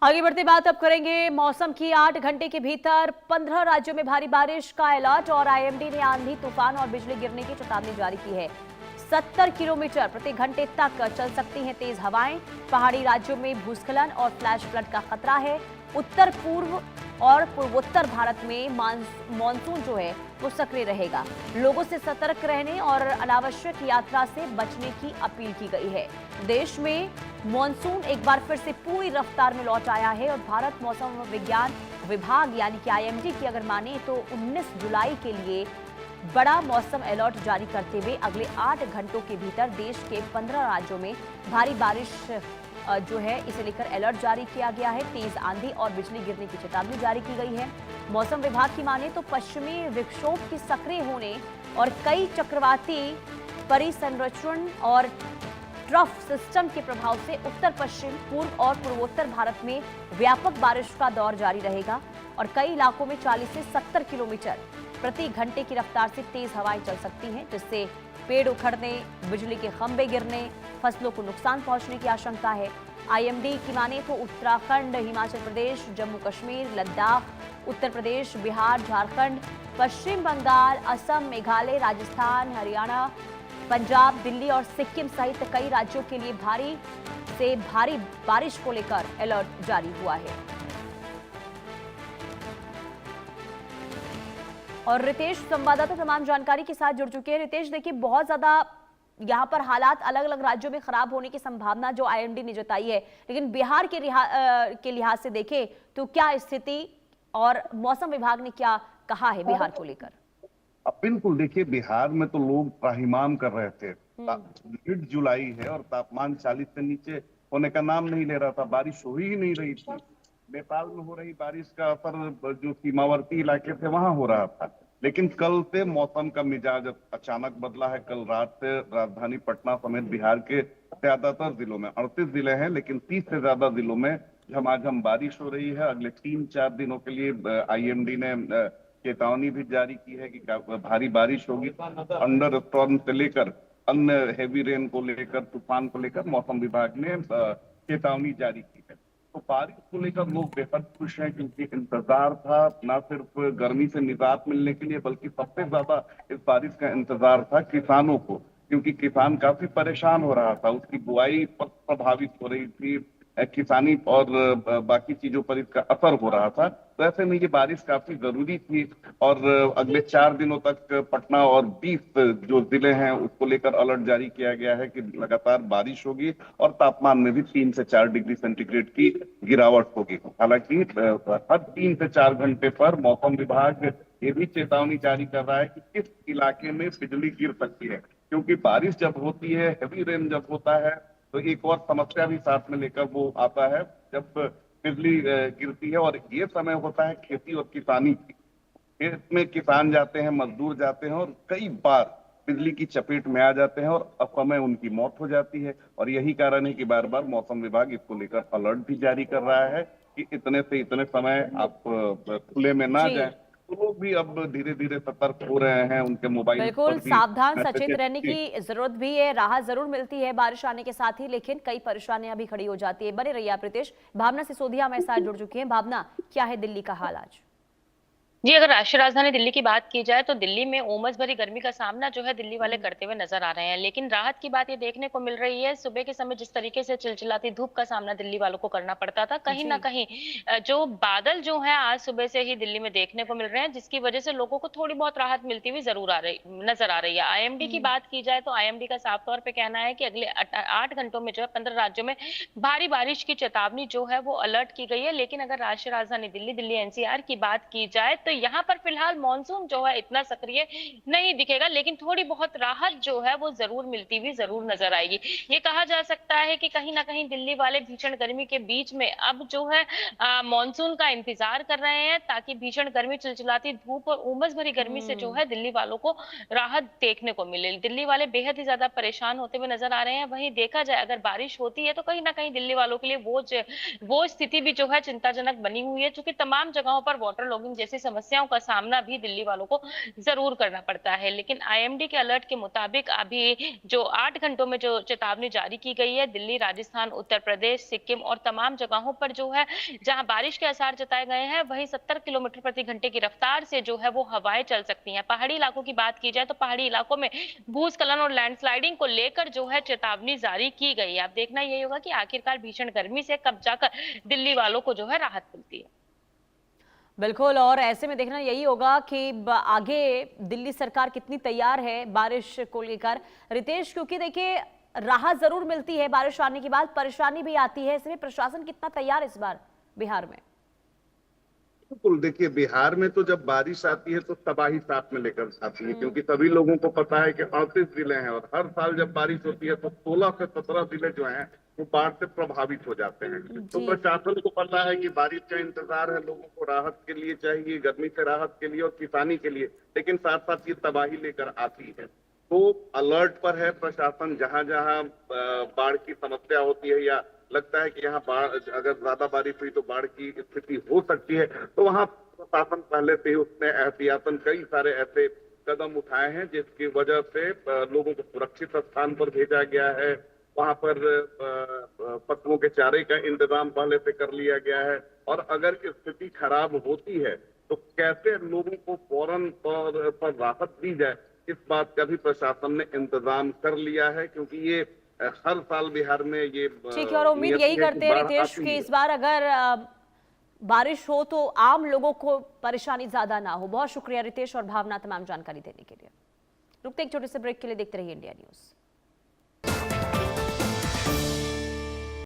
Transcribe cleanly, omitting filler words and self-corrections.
आगे बढ़ते बात अब करेंगे मौसम की। 8 घंटे के भीतर 15 राज्यों में भारी बारिश का अलर्ट और आईएमडी ने आंधी तूफान और बिजली गिरने की चेतावनी जारी की है। 70 किलोमीटर प्रति घंटे तक चल सकती हैं तेज हवाएं। पहाड़ी राज्यों में भूस्खलन और फ्लैश फ्लड का खतरा है। उत्तर पूर्व और पूर्वोत्तर भारत में मानसून जो है वो सक्रिय रहेगा। लोगों से सतर्क रहने और अनावश्यक यात्रा से बचने की अपील की गई है। देश में मानसून एक बार फिर से पूरी रफ्तार में लौट आया है और भारत मौसम विज्ञान विभाग यानी कि आईएमडी की अगर माने तो 19 जुलाई के लिए बड़ा मौसम अलर्ट जारी करते हुए अगले 8 घंटों के भीतर देश के 15 राज्यों में भारी बारिश जो है इसे लेकर अलर्ट जारी किया गया है। तेज आंधी और बिजली गिरने की चेतावनी जारी की गई है। मौसम विभाग की माने तो पश्चिमी विक्षोभ के सक्रिय होने और कई चक्रवाती परिसंरचरण और ट्रफ सिस्टम के प्रभाव से उत्तर पश्चिम पूर्व और पूर्वोत्तर भारत में व्यापक बारिश का दौर जारी रहेगा और कई इलाकों में 40 से 70 किलोमीटर प्रति घंटे की रफ्तार से तेज हवाएं चल सकती हैं, जिससे पेड़ उखड़ने, बिजली के खंभे गिरने, फसलों को नुकसान पहुंचने की आशंका है। आईएमडी की माने तो उत्तराखंड, हिमाचल प्रदेश, जम्मू कश्मीर, लद्दाख, उत्तर प्रदेश, बिहार, झारखंड, पश्चिम बंगाल, असम, मेघालय, राजस्थान, हरियाणा, पंजाब, दिल्ली और सिक्किम सहित कई राज्यों के लिए भारी से भारी बारिश को लेकर अलर्ट जारी हुआ है। और रितेश संवाददाता तमाम जानकारी के साथ जुड़ चुके हैं। रितेश, देखिए बहुत ज्यादा यहाँ पर हालात अलग अलग राज्यों में खराब होने की संभावना जो आईएमडी ने जताई है, लेकिन बिहार के लिहाज से देखें तो क्या स्थिति और मौसम विभाग ने क्या कहा है बिहार को लेकर? अब बिल्कुल देखिए, बिहार में तो लोग त्राहिमाम कर रहे थे। मिड जुलाई है और तापमान 40 से नीचे होने का नाम नहीं ले रहा था। बारिश हो ही नहीं रही थी। नेपाल में हो रही बारिश का असर जो सीमावर्ती इलाके थे वहां हो रहा था। लेकिन कल से मौसम का मिजाज अचानक बदला है। कल रात से राजधानी पटना समेत बिहार के ज्यादातर जिलों में, 38 जिले हैं, लेकिन 30 से ज्यादा जिलों में झमाझम बारिश हो रही है। अगले 3-4 दिनों के लिए आईएमडी ने चेतावनी भी जारी की है कि भारी बारिश होगी। अंडर स्टॉर्म से लेकर अन्य हेवी रेन को लेकर, तूफान को लेकर मौसम विभाग ने चेतावनी जारी की है। तो बारिश को लेकर लोग बेहद खुश हैं, क्योंकि इंतजार था न सिर्फ गर्मी से निजात मिलने के लिए, बल्कि सबसे ज्यादा इस बारिश का इंतजार था किसानों को, क्योंकि किसान काफी परेशान हो रहा था। उसकी बुआई पर प्रभावित हो रही थी, किसानी और बाकी चीजों पर इसका असर हो रहा था। तो ऐसे में ये बारिश काफी जरूरी थी। और अगले 4 दिनों तक पटना और 20 जो जिले हैं उसको लेकर अलर्ट जारी किया गया है कि लगातार बारिश होगी और तापमान में भी 3 से 4 डिग्री सेंटीग्रेड की गिरावट होगी। हालांकि हर 3 से 4 घंटे पर मौसम विभाग ये भी चेतावनी जारी कर रहा है कि किस इलाके में बिजली गिर सकती है, क्योंकि बारिश जब होती है, हेवी रेन जब होता है, तो एक और समस्या भी साथ में लेकर वो आता है जब बिजली गिरती है। और ये समय होता है खेती और किसानी की। खेत में किसान जाते हैं, मजदूर जाते हैं और कई बार बिजली की चपेट में आ जाते हैं और असमय उनकी मौत हो जाती है। और यही कारण है कि बार बार मौसम विभाग इसको लेकर अलर्ट भी जारी कर रहा है कि इतने से इतने समय आप खुले में ना जाएं। तो लोग भी अब धीरे धीरे सतर्क हो रहे हैं। उनके मोबाइल बिल्कुल पर भी सावधान सचेत मैसेजेस रहने की जरूरत भी है। राहत जरूर मिलती है बारिश आने के साथ ही, लेकिन कई परेशानियां भी खड़ी हो जाती है। बने रहिए आप रितेश। भावना सिसोदिया हमारे साथ जुड़ चुकी हैं। भावना, क्या है दिल्ली का हाल आज? जी, अगर राष्ट्रीय राजधानी दिल्ली की बात की जाए तो दिल्ली में उमस भरी गर्मी का सामना जो है दिल्ली वाले करते हुए नजर आ रहे हैं। लेकिन राहत की बात ये देखने को मिल रही है, सुबह के समय जिस तरीके से चिलचिलाती धूप का सामना दिल्ली वालों को करना पड़ता था, कहीं ना कहीं जो बादल जो है आज सुबह से ही दिल्ली में देखने को मिल रहे हैं, जिसकी वजह से लोगों को थोड़ी बहुत राहत मिलती हुई जरूर नजर आ रही है। आईएमडी की बात की जाए तो आईएमडी का साफ तौर पर कहना है कि अगले 8 घंटों में जो है 15 राज्यों में भारी बारिश की चेतावनी जो है वो अलर्ट की गई है। लेकिन अगर राष्ट्रीय राजधानी दिल्ली, दिल्ली एनसीआर की बात की जाए तो यहाँ पर फिलहाल मॉनसून जो है इतना सक्रिय नहीं दिखेगा, लेकिन थोड़ी बहुत राहत जो है वो जरूर मिलती हुई जरूर नजर आएगी। ये कहा जा सकता है कि कहीं ना कहीं दिल्ली वाले भीषण गर्मी के बीच में अब जो है मॉनसून का इंतजार कर रहे हैं, ताकि भीषण गर्मी, चिलचिलाती धूप और उमस भरी गर्मी से जो है दिल्ली वालों को राहत देखने को मिले। दिल्ली वाले बेहद ही ज्यादा परेशान होते हुए नजर आ रहे हैं। वहीं देखा जाए अगर बारिश होती है तो कहीं ना कहीं दिल्ली वालों के लिए वो स्थिति भी जो है चिंताजनक बनी हुई है, क्योंकि तमाम जगहों पर वाटर लॉगिंग जैसी समस्या समस्याओं का सामना भी दिल्ली वालों को जरूर करना पड़ता है। लेकिन आईएमडी के अलर्ट के मुताबिक अभी जो 8 घंटों में जो चेतावनी जारी की गई है, दिल्ली, राजस्थान, उत्तर प्रदेश, सिक्किम और तमाम जगहों पर जो है जहां बारिश के आसार जताए गए हैं, वहीं 70 किलोमीटर प्रति घंटे की रफ्तार से जो है वो हवाएं चल सकती हैं। पहाड़ी इलाकों की बात की जाए तो पहाड़ी इलाकों में भूस्खलन और लैंडस्लाइडिंग को लेकर जो है चेतावनी जारी की गई है। अब देखना यही होगा कि आखिरकार भीषण गर्मी से कब जाकर दिल्ली वालों को जो है राहत मिलती है। बिल्कुल, और ऐसे में देखना यही होगा कि आगे दिल्ली सरकार कितनी तैयार है बारिश को लेकर, रितेश, क्योंकि देखिए राहत जरूर मिलती है, बारिश आने के बाद परेशानी भी आती है, इसमें प्रशासन कितना तैयार है इस बार बिहार में? बिल्कुल, देखिए बिहार में तो जब बारिश आती है तो तबाही साथ में लेकर आती है, क्योंकि सभी लोगों को पता है कि 38 जिले हैं और हर साल जब बारिश होती है तो 16 से 17 जिले जो हैं वो बाढ़ से प्रभावित हो जाते हैं। तो प्रशासन को पता है कि बारिश का इंतजार है, लोगों को राहत के लिए चाहिए, गर्मी से राहत के लिए और किसानी के लिए, लेकिन साथ साथ ये तबाही लेकर आती है। तो अलर्ट पर है प्रशासन, जहां जहां बाढ़ की समस्या होती है या लगता है कि यहाँ बाढ़, अगर ज्यादा बारिश हुई तो बाढ़ की स्थिति हो सकती है, तो वहां प्रशासन पहले से ही उसने एहतियातन कई सारे ऐसे कदम उठाए हैं जिसकी वजह से लोगों को सुरक्षित स्थान पर भेजा गया है। वहां पर पशुओं के चारे का इंतजाम पहले से कर लिया गया है, और अगर स्थिति खराब होती है तो कैसे लोगों को फौरन पर राहत दी जाए, इस बात का भी प्रशासन ने इंतजाम कर लिया है, क्योंकि ये हर साल बिहार में ये ठीक है, और उम्मीद यही करते हैं रितेश कि इस बार अगर बारिश हो तो आम लोगों को परेशानी ज्यादा ना हो। बहुत शुक्रिया रितेश और भावना तमाम जानकारी देने के लिए। रुकते एक छोटे से ब्रेक के लिए, देखते रहिए इंडिया न्यूज।